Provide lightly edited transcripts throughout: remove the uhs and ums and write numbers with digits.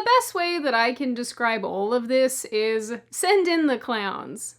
The best way that I can describe all of this is send in the clowns.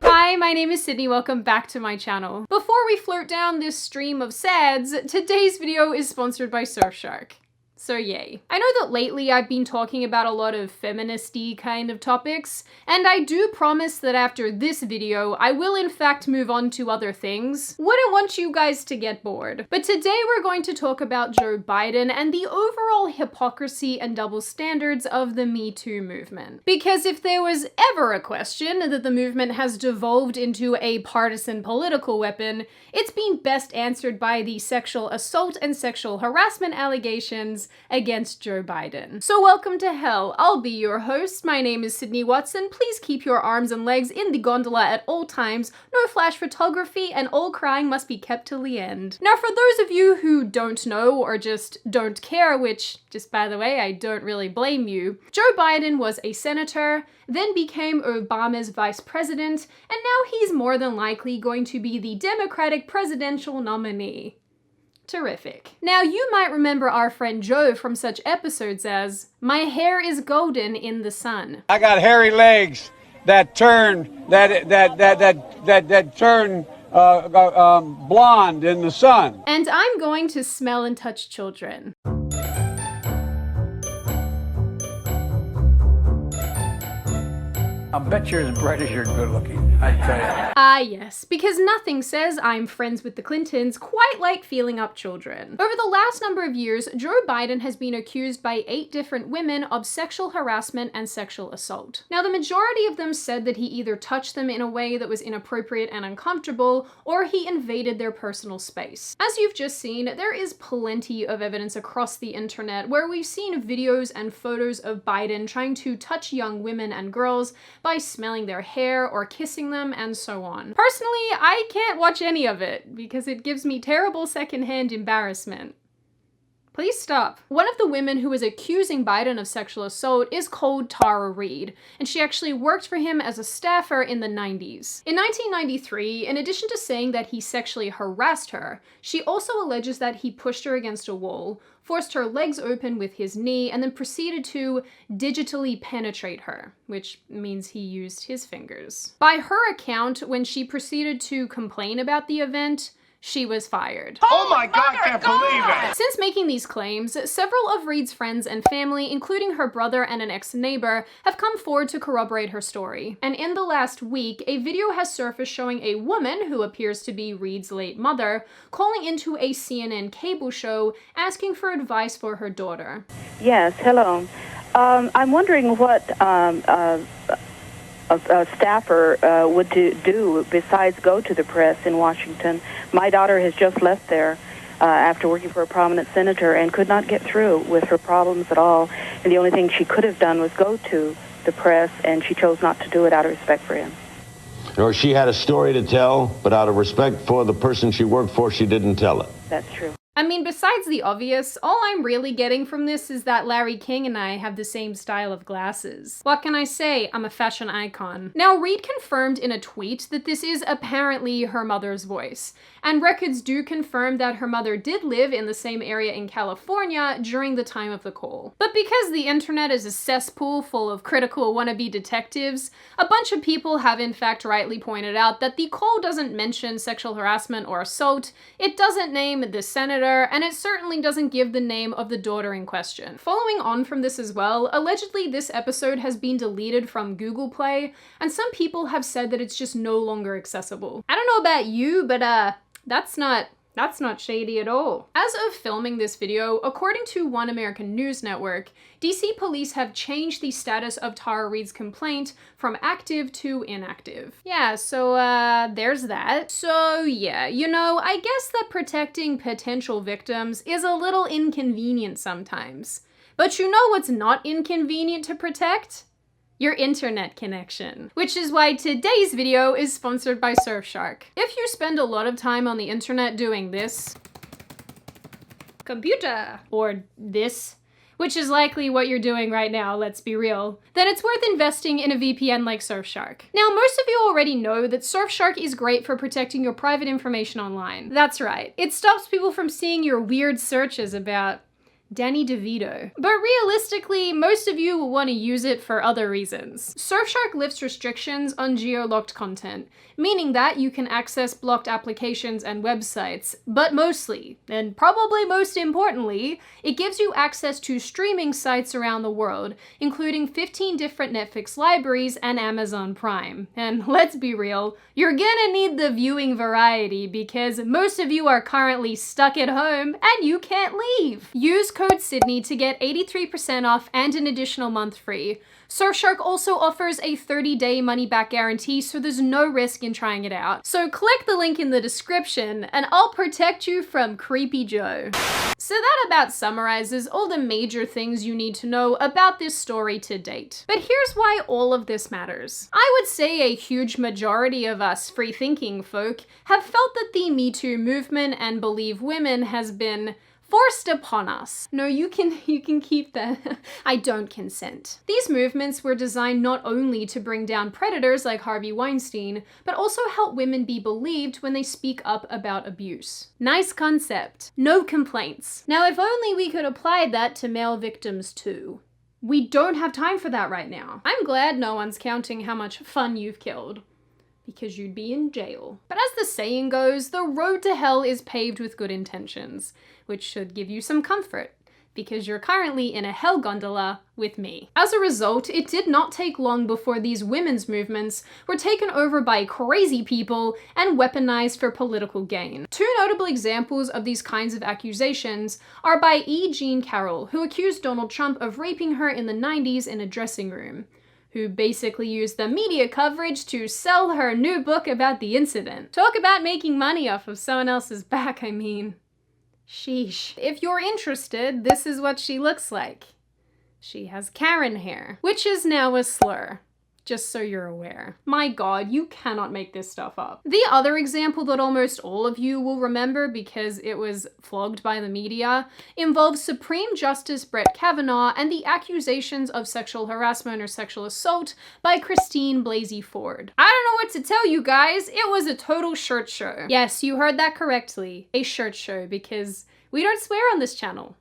Hi, my name is Sydney, welcome back to my channel. Before we float down this stream of sads, today's video is sponsored by Surfshark. So yay. I know that lately I've been talking about a lot of feminist-y kind of topics, and I do promise that after this video, I will in fact move on to other things. Wouldn't want you guys to get bored. But today we're going to talk about Joe Biden and the overall hypocrisy and double standards of the Me Too movement. Because if there was ever a question that the movement has devolved into a partisan political weapon, it's been best answered by the sexual assault and sexual harassment allegations against Joe Biden. So welcome to hell. I'll be your host. My name is Sydney Watson. Please keep your arms and legs in the gondola at all times. No flash photography, and all crying must be kept till the end. Now, for those of you who don't know or just don't care, which, just by the way, I don't really blame you, Joe Biden was a senator, then became Obama's vice president, and now he's more than likely going to be the Democratic presidential nominee. Terrific. Now, you might remember our friend Joe from such episodes as, "My hair is golden in the sun." I got hairy legs that turn blonde in the sun. And I'm going to smell and touch children. I bet you're as bright as you're good looking, I tell you. Ah yes, because nothing says I'm friends with the Clintons quite like feeling up children. Over the last number of years, Joe Biden has been accused by 8 different women of sexual harassment and sexual assault. Now, the majority of them said that he either touched them in a way that was inappropriate and uncomfortable, or he invaded their personal space. As you've just seen, there is plenty of evidence across the internet where we've seen videos and photos of Biden trying to touch young women and girls by smelling their hair or kissing them, and so on. Personally, I can't watch any of it because it gives me terrible secondhand embarrassment. Please stop. One of the women who is accusing Biden of sexual assault is called Tara Reade, and she actually worked for him as a staffer in the 90s. In 1993, in addition to saying that he sexually harassed her, she also alleges that he pushed her against a wall, forced her legs open with his knee, and then proceeded to digitally penetrate her, which means he used his fingers. By her account, when she proceeded to complain about the event, she was fired. Oh my God, I can't believe it! Since making these claims, several of Reade's friends and family, including her brother and an ex-neighbor, have come forward to corroborate her story. And in the last week, a video has surfaced showing a woman, who appears to be Reade's late mother, calling into a CNN cable show asking for advice for her daughter. Yes, hello. I'm wondering what a staffer would do besides go to the press in Washington. My daughter has just left there after working for a prominent senator and could not get through with her problems at all. And the only thing she could have done was go to the press, and she chose not to do it out of respect for him. Or she had a story to tell, but out of respect for the person she worked for, she didn't tell it. That's true. I mean, besides the obvious, all I'm really getting from this is that Larry King and I have the same style of glasses. What can I say? I'm a fashion icon. Now, Reade confirmed in a tweet that this is apparently her mother's voice, and records do confirm that her mother did live in the same area in California during the time of the call. But because the internet is a cesspool full of critical wannabe detectives, a bunch of people have in fact rightly pointed out that the call doesn't mention sexual harassment or assault, it doesn't name the senator, and it certainly doesn't give the name of the daughter in question. Following on from this as well, allegedly this episode has been deleted from Google Play, and some people have said that it's just no longer accessible. I don't know about you, but that's not shady at all. As of filming this video, according to One American News Network, DC police have changed the status of Tara Reade's complaint from active to inactive. Yeah, so there's that. So yeah, you know, I guess that protecting potential victims is a little inconvenient sometimes. But you know what's not inconvenient to protect? Your internet connection. Which is why today's video is sponsored by Surfshark. If you spend a lot of time on the internet doing this, computer, or this, which is likely what you're doing right now, let's be real, then it's worth investing in a VPN like Surfshark. Now, most of you already know that Surfshark is great for protecting your private information online. That's right. It stops people from seeing your weird searches about Danny DeVito. But realistically, most of you will want to use it for other reasons. Surfshark lifts restrictions on geo-locked content, meaning that you can access blocked applications and websites, but mostly, and probably most importantly, it gives you access to streaming sites around the world, including 15 different Netflix libraries and Amazon Prime. And let's be real, you're gonna need the viewing variety because most of you are currently stuck at home and you can't leave. Use code Sydney to get 83% off and an additional month free. Surfshark also offers a 30-day money-back guarantee, so there's no risk in trying it out. So click the link in the description and I'll protect you from Creepy Joe. So that about summarizes all the major things you need to know about this story to date. But here's why all of this matters. I would say a huge majority of us free-thinking folk have felt that the Me Too movement and Believe Women has been forced upon us. No, you can keep that. I don't consent. These movements were designed not only to bring down predators like Harvey Weinstein, but also help women be believed when they speak up about abuse. Nice concept. No complaints. Now, if only we could apply that to male victims too. We don't have time for that right now. I'm glad no one's counting how much fun you've killed, because you'd be in jail. But as the saying goes, the road to hell is paved with good intentions, which should give you some comfort, because you're currently in a hell gondola with me. As a result, it did not take long before these women's movements were taken over by crazy people and weaponized for political gain. Two notable examples of these kinds of accusations are by E. Jean Carroll, who accused Donald Trump of raping her in the 90s in a dressing room, who basically used the media coverage to sell her new book about the incident. Talk about making money off of someone else's back, I mean. Sheesh. If you're interested, this is what she looks like. She has Karen hair, which is now a slur. Just so you're aware. My God, you cannot make this stuff up. The other example that almost all of you will remember because it was flogged by the media involves Supreme Justice Brett Kavanaugh and the accusations of sexual harassment or sexual assault by Christine Blasey Ford. I don't know what to tell you guys, it was a total shirt show. Yes, you heard that correctly, a shirt show, because we don't swear on this channel.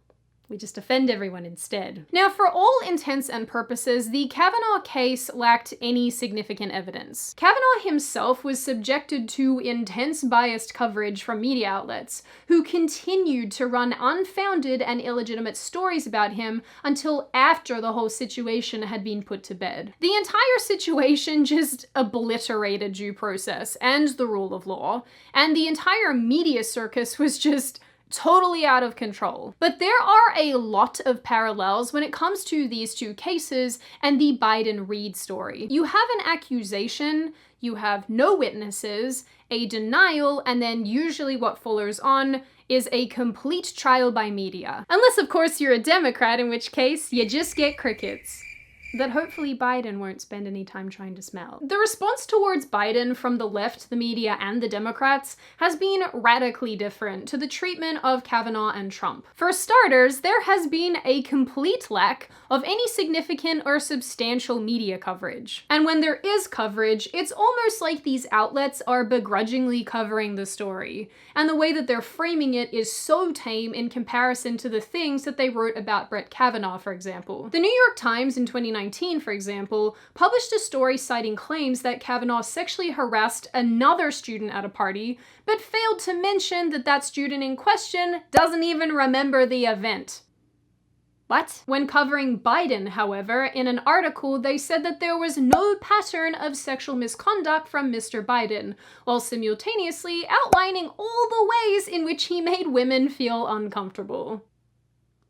We just offend everyone instead. Now, for all intents and purposes, the Kavanaugh case lacked any significant evidence. Kavanaugh himself was subjected to intense biased coverage from media outlets, who continued to run unfounded and illegitimate stories about him until after the whole situation had been put to bed. The entire situation just obliterated due process and the rule of law, and the entire media circus was just totally out of control. But there are a lot of parallels when it comes to these two cases and the Biden-Reade story. You have an accusation, you have no witnesses, a denial, and then usually what follows on is a complete trial by media. Unless, of course, you're a Democrat, in which case you just get crickets that hopefully Biden won't spend any time trying to smell. The response towards Biden from the left, the media, and the Democrats has been radically different to the treatment of Kavanaugh and Trump. For starters, there has been a complete lack of any significant or substantial media coverage. And when there is coverage, it's almost like these outlets are begrudgingly covering the story, and the way that they're framing it is so tame in comparison to the things that they wrote about Brett Kavanaugh, for example. The New York Times in 2019, for example, published a story citing claims that Kavanaugh sexually harassed another student at a party, but failed to mention that that student in question doesn't even remember the event. What? When covering Biden, however, in an article, they said that there was no pattern of sexual misconduct from Mr. Biden, while simultaneously outlining all the ways in which he made women feel uncomfortable.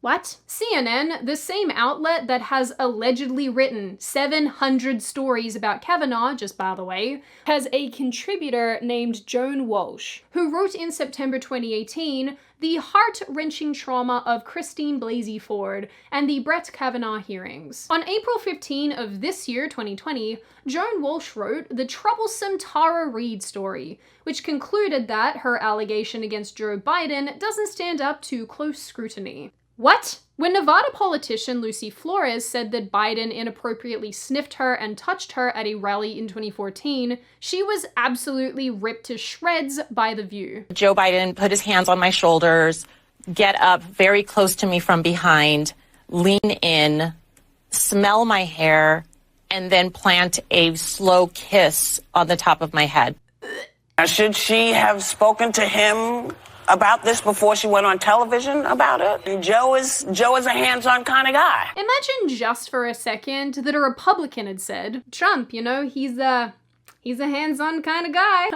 What? CNN, the same outlet that has allegedly written 700 stories about Kavanaugh, just by the way, has a contributor named Joan Walsh, who wrote in September 2018 the heart-wrenching trauma of Christine Blasey Ford and the Brett Kavanaugh hearings. On April 15 of this year, 2020, Joan Walsh wrote the troublesome Tara Reade story, which concluded that her allegation against Joe Biden doesn't stand up to close scrutiny. What? When Nevada politician Lucy Flores said that Biden inappropriately sniffed her and touched her at a rally in 2014, she was absolutely ripped to shreds by The View. Joe Biden put his hands on my shoulders, get up very close to me from behind, lean in, smell my hair, and then plant a slow kiss on the top of my head. Now, should she have spoken to him about this before she went on television about it? And Joe is a hands-on kind of guy. Imagine just for a second that a Republican had said, Trump, you know, he's a hands-on kind of guy.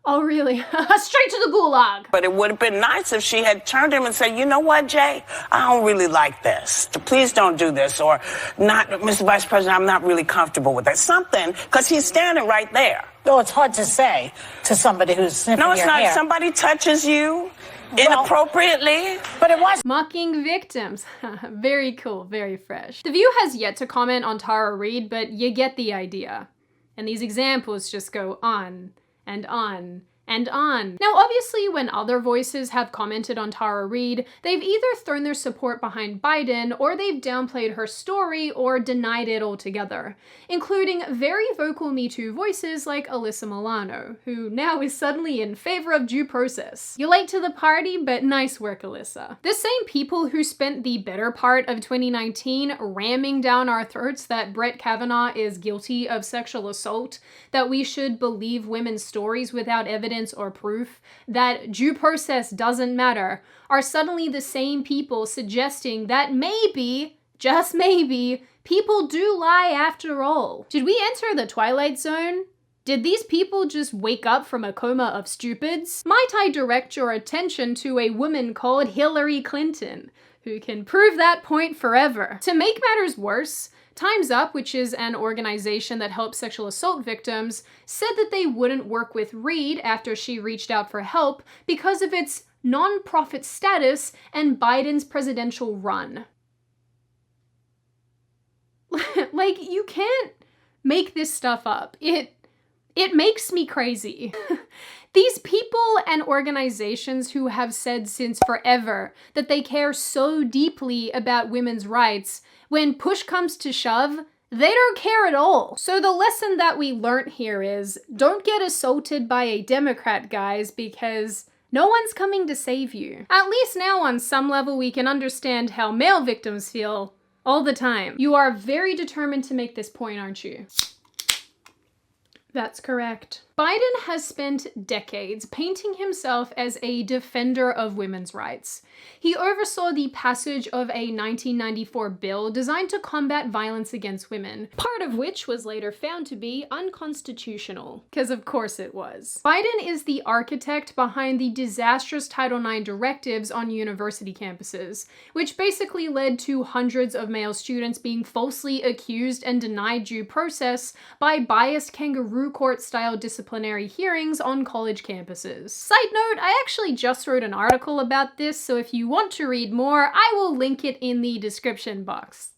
Oh, really? Straight to the gulag. But it would have been nice if she had turned to him and said, you know what, Jay? I don't really like this. Please don't do this. Or, not, Mr. Vice President, I'm not really comfortable with that. Something, because he's standing right there. No, it's hard to say to somebody who's sniffing your hair. No, it's not. If somebody touches you inappropriately. But it was. Mocking victims. Very cool, very fresh. The View has yet to comment on Tara Reade, but you get the idea. And these examples just go on and on and on. Now, obviously, when other voices have commented on Tara Reade, they've either thrown their support behind Biden, or they've downplayed her story, or denied it altogether, including very vocal Me Too voices like Alyssa Milano, who now is suddenly in favor of due process. You're late to the party, but nice work, Alyssa. The same people who spent the better part of 2019 ramming down our throats that Brett Kavanaugh is guilty of sexual assault, that we should believe women's stories without evidence or proof, that due process doesn't matter, are suddenly the same people suggesting that maybe, just maybe, people do lie after all. Did we enter the Twilight Zone? Did these people just wake up from a coma of stupids? Might I direct your attention to a woman called Hillary Clinton, who can prove that point forever. To make matters worse, Time's Up, which is an organization that helps sexual assault victims, said that they wouldn't work with Reade after she reached out for help because of its non-profit status and Biden's presidential run. Like, you can't make this stuff up. It makes me crazy. These people and organizations who have said since forever that they care so deeply about women's rights, when push comes to shove, they don't care at all. So the lesson that we learnt here is, don't get assaulted by a Democrat, guys, because no one's coming to save you. At least now on some level we can understand how male victims feel all the time. You are very determined to make this point, aren't you? That's correct. Biden has spent decades painting himself as a defender of women's rights. He oversaw the passage of a 1994 bill designed to combat violence against women, part of which was later found to be unconstitutional. Because of course it was. Biden is the architect behind the disastrous Title IX directives on university campuses, which basically led to hundreds of male students being falsely accused and denied due process by biased kangaroo court-style disciplinary hearings on college campuses. Side note, I actually just wrote an article about this, so if you want to read more, I will link it in the description box.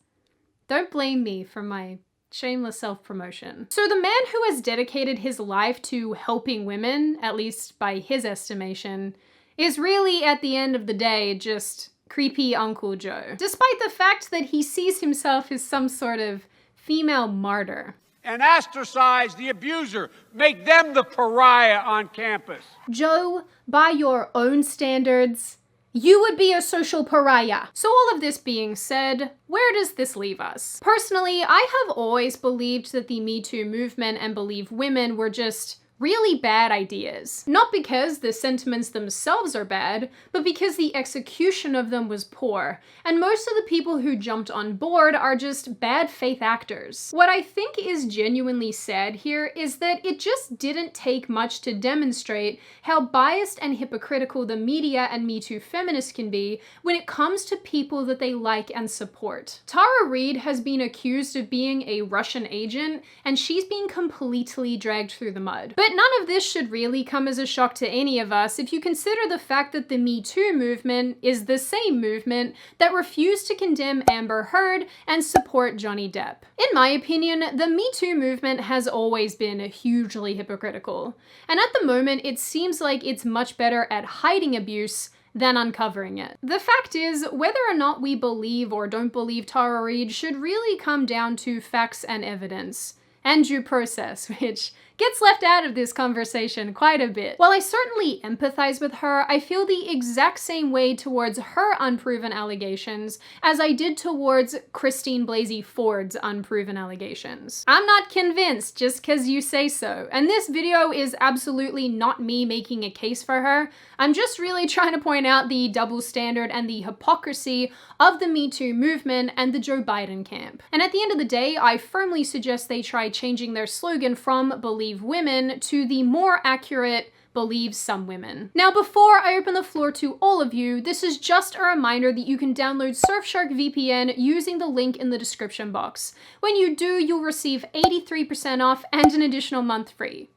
Don't blame me for my shameless self-promotion. So the man who has dedicated his life to helping women, at least by his estimation, is really, at the end of the day, just creepy Uncle Joe. Despite the fact that he sees himself as some sort of female martyr. And ostracize the abuser. Make them the pariah on campus. Joe, by your own standards, you would be a social pariah. So all of this being said, where does this leave us? Personally, I have always believed that the Me Too movement and Believe Women were just really bad ideas. Not because the sentiments themselves are bad, but because the execution of them was poor, and most of the people who jumped on board are just bad faith actors. What I think is genuinely sad here is that it just didn't take much to demonstrate how biased and hypocritical the media and Me Too feminists can be when it comes to people that they like and support. Tara Reade has been accused of being a Russian agent, and she's been completely dragged through the mud. But none of this should really come as a shock to any of us if you consider the fact that the Me Too movement is the same movement that refused to condemn Amber Heard and support Johnny Depp. In my opinion, the Me Too movement has always been hugely hypocritical, and at the moment it seems like it's much better at hiding abuse than uncovering it. The fact is, whether or not we believe or don't believe Tara Reade should really come down to facts and evidence, and due process, which gets left out of this conversation quite a bit. While I certainly empathize with her, I feel the exact same way towards her unproven allegations as I did towards Christine Blasey Ford's unproven allegations. I'm not convinced just because you say so, and this video is absolutely not me making a case for her. I'm just really trying to point out the double standard and the hypocrisy of the Me Too movement and the Joe Biden camp. And at the end of the day, I firmly suggest they try changing their slogan from Believe Women to the more accurate Believe Some Women. Now, before I open the floor to all of you, this is just a reminder that you can download Surfshark VPN using the link in the description box. When you do, you'll receive 83% off and an additional month free.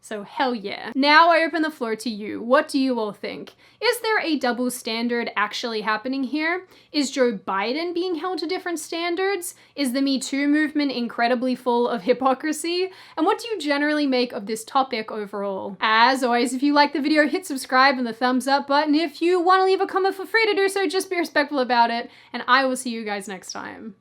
So hell yeah. Now I open the floor to you. What do you all think? Is there a double standard actually happening here? Is Joe Biden being held to different standards? Is the Me Too movement incredibly full of hypocrisy? And what do you generally make of this topic overall? As always, if you like the video, hit subscribe and the thumbs up button. If you want to leave a comment, feel free to do so. Just be respectful about it. And I will see you guys next time.